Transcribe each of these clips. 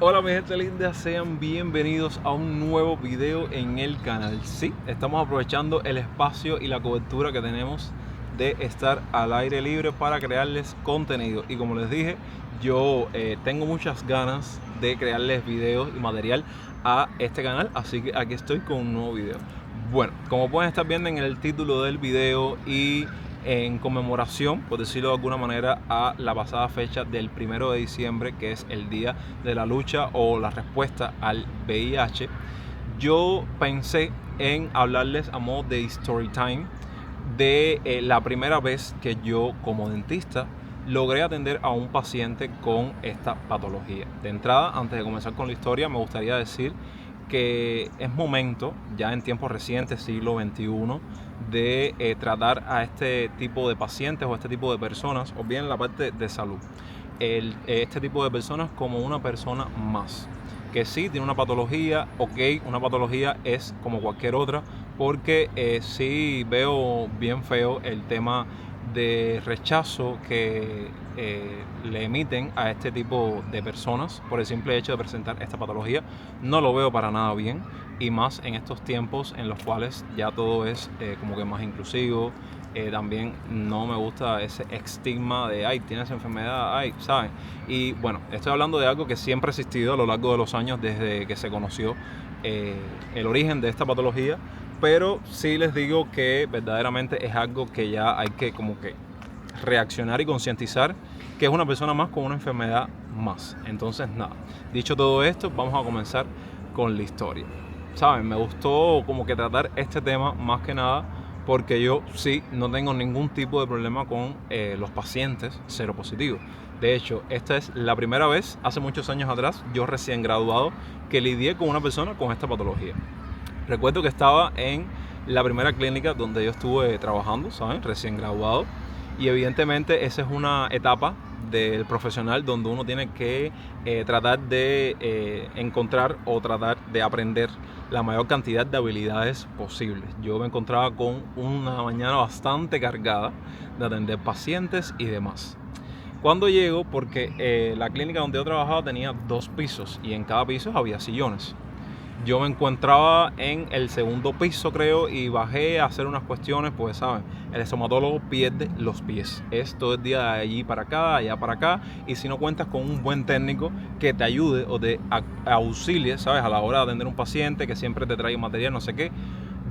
Hola mi gente linda, sean bienvenidos a un nuevo video en el canal. Sí, estamos aprovechando el espacio y la cobertura que tenemos de estar al aire libre para crearles contenido. Y como les dije, yo tengo muchas ganas de crearles videos y material a este canal, así que aquí estoy con un nuevo video. Bueno, como pueden estar viendo en el título del video y en conmemoración, por decirlo de alguna manera, a la pasada fecha del 1 de diciembre, que es el día de la lucha o la respuesta al VIH, yo pensé en hablarles a modo de story time de la primera vez que yo como dentista logré atender a un paciente con esta patología. De entrada, antes de comenzar con la historia, me gustaría decir que es momento, ya en tiempos recientes, siglo XXI, de tratar a este tipo de pacientes o este tipo de personas, o bien la parte de salud, este tipo de personas como una persona más. Que sí, tiene una patología, ok, una patología es como cualquier otra, porque sí veo bien feo el tema de rechazo que le emiten a este tipo de personas por el simple hecho de presentar esta patología. No lo veo para nada bien, y más en estos tiempos en los cuales ya todo es como que más inclusivo. También no me gusta ese estigma de, ay, tienes enfermedad, ay, ¿saben? Y bueno, estoy hablando de algo que siempre ha existido a lo largo de los años desde que se conoció el origen de esta patología, pero sí les digo que verdaderamente es algo que ya hay que como que reaccionar y concientizar que es una persona más con una enfermedad más. Entonces, nada, dicho todo esto, vamos a comenzar con la historia. ¿Saben? Me gustó como que tratar este tema más que nada porque yo sí no tengo ningún tipo de problema con los pacientes seropositivos. De hecho, esta es la primera vez, hace muchos años atrás, yo recién graduado, que lidié con una persona con esta patología. Recuerdo que estaba en la primera clínica donde yo estuve trabajando, ¿saben? Recién graduado. Y evidentemente esa es una etapa del profesional donde uno tiene que tratar de encontrar o tratar de aprender la mayor cantidad de habilidades posibles. Yo me encontraba con una mañana bastante cargada de atender pacientes y demás. Cuando llego, porque la clínica donde yo trabajaba tenía 2 pisos y en cada piso había sillones. Yo me encontraba en el segundo piso, creo, y bajé a hacer unas cuestiones, pues saben, el estomatólogo pierde los pies. Es todo el día de allí para acá, allá para acá, y si no cuentas con un buen técnico que te ayude o te auxilie, ¿sabes? A la hora de atender un paciente, que siempre te trae material, no sé qué.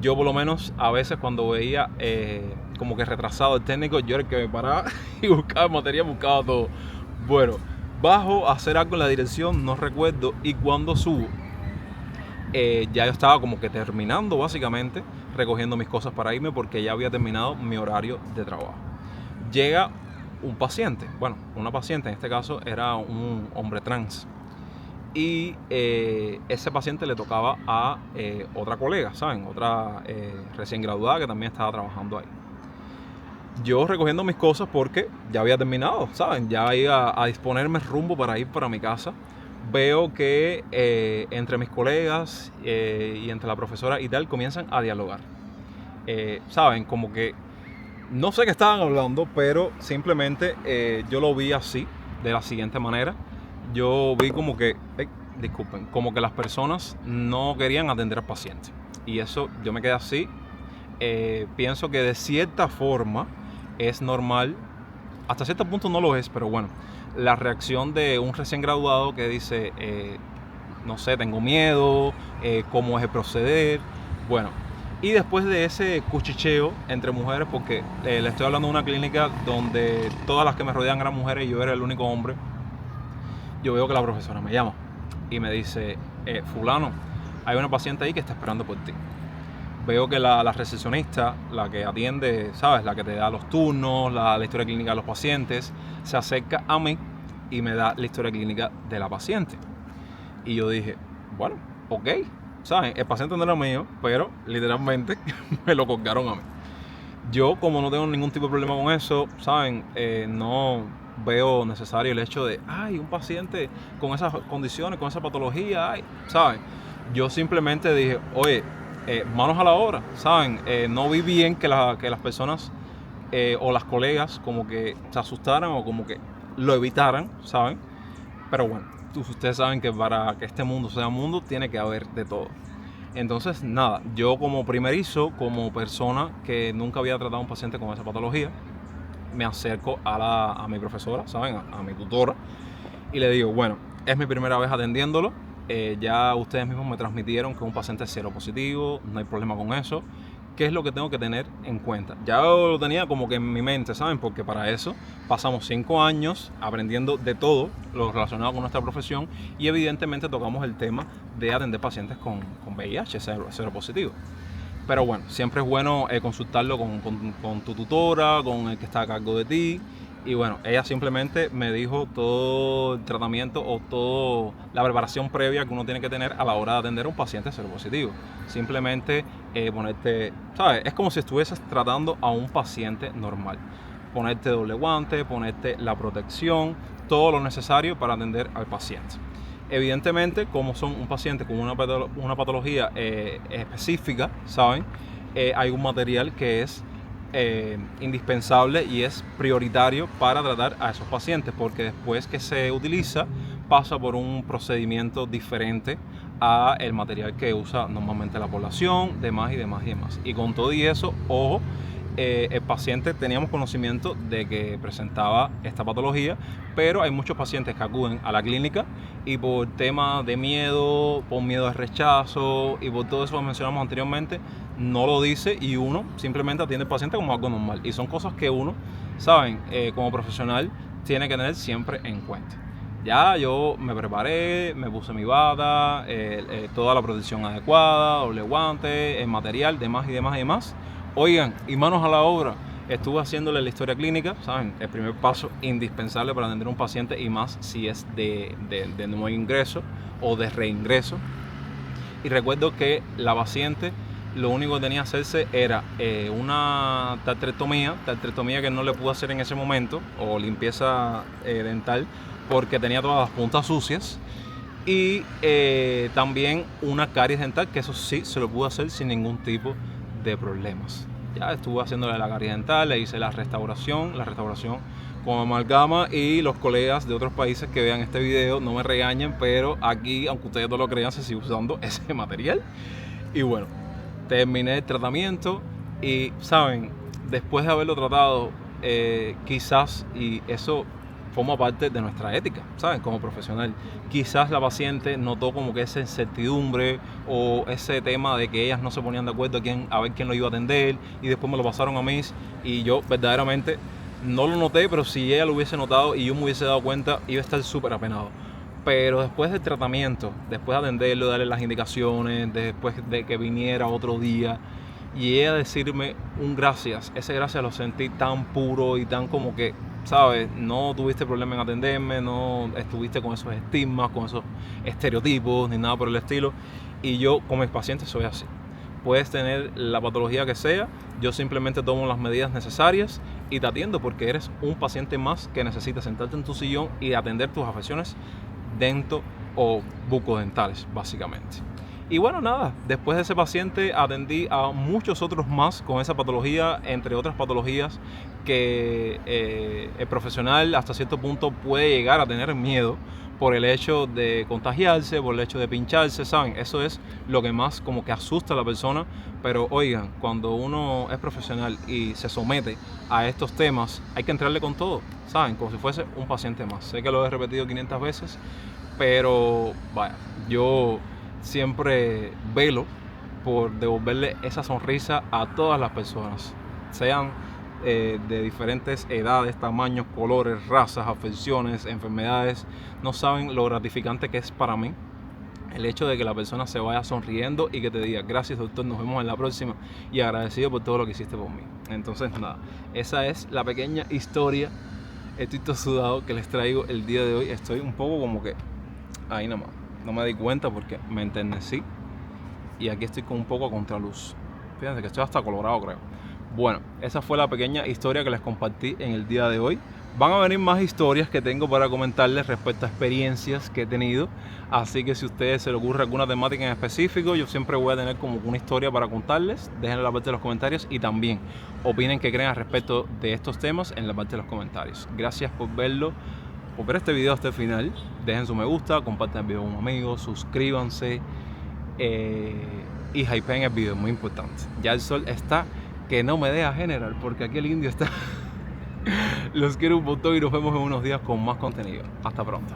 Yo por lo menos a veces cuando veía como que retrasado el técnico, yo era el que me paraba y buscaba material, buscaba todo. Bueno, bajo a hacer algo en la dirección, no recuerdo, y cuando subo, ya yo estaba como que terminando básicamente, recogiendo mis cosas para irme porque ya había terminado mi horario de trabajo. Llega un paciente, bueno, una paciente en este caso era un hombre trans. Y ese paciente le tocaba a otra colega, ¿saben? Otra recién graduada que también estaba trabajando ahí. Yo recogiendo mis cosas porque ya había terminado, ¿saben? Ya iba a disponerme rumbo para ir para mi casa. Veo que entre mis colegas y entre la profesora y tal comienzan a dialogar. ¿Saben? Como que no sé qué estaban hablando, pero simplemente yo lo vi así, de la siguiente manera. Yo vi como que, disculpen, como que las personas no querían atender al paciente. Y eso yo me quedé así. Pienso que de cierta forma es normal, hasta cierto punto no lo es, pero bueno, la reacción de un recién graduado que dice, no sé, tengo miedo, cómo es el proceder, bueno. Y después de ese cuchicheo entre mujeres, porque le estoy hablando de una clínica donde todas las que me rodean eran mujeres y yo era el único hombre, yo veo que la profesora me llama y me dice, fulano, hay una paciente ahí que está esperando por ti. Veo que la recepcionista, la que atiende, ¿sabes? La que te da los turnos, la historia clínica de los pacientes, se acerca a mí y me da la historia clínica de la paciente. Y yo dije, bueno, ok, ¿saben? El paciente no era mío, pero literalmente me lo colgaron a mí. Yo, como no tengo ningún tipo de problema con eso, ¿saben? No veo necesario el hecho de, ay, un paciente con esas condiciones, con esa patología, ay, ¿saben? Yo simplemente dije, oye, manos a la obra, ¿saben? No vi bien que las personas o las colegas como que se asustaran o como que lo evitaran, ¿saben? Pero bueno, ustedes saben que para que este mundo sea mundo tiene que haber de todo. Entonces, nada, yo como primerizo, como persona que nunca había tratado a un paciente con esa patología, me acerco a mi profesora, ¿saben? A mi tutora, y le digo, bueno, es mi primera vez atendiéndolo, ya ustedes mismos me transmitieron que un paciente es seropositivo, no hay problema con eso. ¿Qué es lo que tengo que tener en cuenta? Ya lo tenía como que en mi mente, ¿saben? Porque para eso pasamos 5 años aprendiendo de todo lo relacionado con nuestra profesión y evidentemente tocamos el tema de atender pacientes con VIH, seropositivo. Pero bueno, siempre es bueno consultarlo con tu tutora, con el que está a cargo de ti. Y bueno, ella simplemente me dijo todo el tratamiento o toda la preparación previa que uno tiene que tener a la hora de atender a un paciente seropositivo. Simplemente ponerte, ¿sabes? Es como si estuvieses tratando a un paciente normal. Ponerte doble guante, ponerte la protección, todo lo necesario para atender al paciente. Evidentemente, como son un paciente con una patología específica, ¿saben? Hay un material que es indispensable y es prioritario para tratar a esos pacientes, porque después que se utiliza pasa por un procedimiento diferente a el material que usa normalmente la población, demás y demás y demás. Y con todo y eso, ojo, el paciente teníamos conocimiento de que presentaba esta patología, pero hay muchos pacientes que acuden a la clínica y por temas de miedo, por miedo al rechazo y por todo eso que mencionamos anteriormente, no lo dice y uno simplemente atiende al paciente como algo normal. Y son cosas que uno, saben, como profesional tiene que tener siempre en cuenta. Ya yo me preparé, me puse mi bata, toda la protección adecuada, doble guante, el material, demás y demás y demás. Oigan, y manos a la obra, estuve haciéndole la historia clínica, ¿saben? El primer paso indispensable para atender a un paciente y más si es de nuevo ingreso o de reingreso. Y recuerdo que la paciente lo único que tenía que hacerse era una tartrectomía que no le pude hacer en ese momento, o limpieza dental, porque tenía todas las puntas sucias. Y también una caries dental, que eso sí se lo pude hacer sin ningún tipo de problemas. Ya estuve haciéndole la caries dental, le hice la restauración con amalgama, y los colegas de otros países que vean este video no me regañen, pero aquí, aunque ustedes no lo crean, se sigue usando ese material. Y bueno, terminé el tratamiento y, ¿saben? Después de haberlo tratado, quizás, y eso forma parte de nuestra ética, ¿saben? Como profesional, quizás la paciente notó como que esa incertidumbre o ese tema de que ellas no se ponían de acuerdo a ver quién lo iba a atender, y después me lo pasaron a mí y yo verdaderamente no lo noté, pero si ella lo hubiese notado y yo me hubiese dado cuenta, iba a estar súper apenado. Pero después del tratamiento, después de atenderlo, darle las indicaciones, después de que viniera otro día y ella decirme un gracias, ese gracias lo sentí tan puro y tan como que, ¿sabes? No tuviste problema en atenderme, no estuviste con esos estigmas, con esos estereotipos, ni nada por el estilo. Y yo con mis pacientes soy así. Puedes tener la patología que sea, yo simplemente tomo las medidas necesarias y te atiendo porque eres un paciente más que necesita sentarte en tu sillón y atender tus afecciones dento o bucodentales, básicamente. Y bueno, nada, después de ese paciente atendí a muchos otros más con esa patología, entre otras patologías que el profesional hasta cierto punto puede llegar a tener miedo por el hecho de contagiarse, por el hecho de pincharse, ¿saben? Eso es lo que más como que asusta a la persona, pero oigan, cuando uno es profesional y se somete a estos temas, hay que entrarle con todo, ¿saben? Como si fuese un paciente más. Sé que lo he repetido 500 veces, pero vaya, yo siempre velo por devolverle esa sonrisa a todas las personas, sean de diferentes edades, tamaños, colores, razas, afecciones, enfermedades. No saben lo gratificante que es para mí el hecho de que la persona se vaya sonriendo y que te diga gracias doctor, nos vemos en la próxima, y agradecido por todo lo que hiciste por mí. Entonces nada, esa es la pequeña historia, estoy todo sudado, que les traigo el día de hoy. Estoy un poco como que ahí nomás, no me di cuenta porque me enternecí y aquí estoy con un poco a contraluz. Fíjense que estoy hasta colorado, creo. Bueno, esa fue la pequeña historia que les compartí en el día de hoy. Van a venir más historias que tengo para comentarles respecto a experiencias que he tenido. Así que si a ustedes se les ocurre alguna temática en específico, yo siempre voy a tener como una historia para contarles. Déjenla en la parte de los comentarios y también opinen qué creen al respecto de estos temas en la parte de los comentarios. Gracias por verlo. por ver este video hasta el final. Dejen su me gusta, compartan el video con amigos, suscríbanse y hypeen el video, muy importante. Ya el sol está que no me deja generar, porque aquí el indio está. Los quiero un montón y nos vemos en unos días con más contenido. Hasta pronto.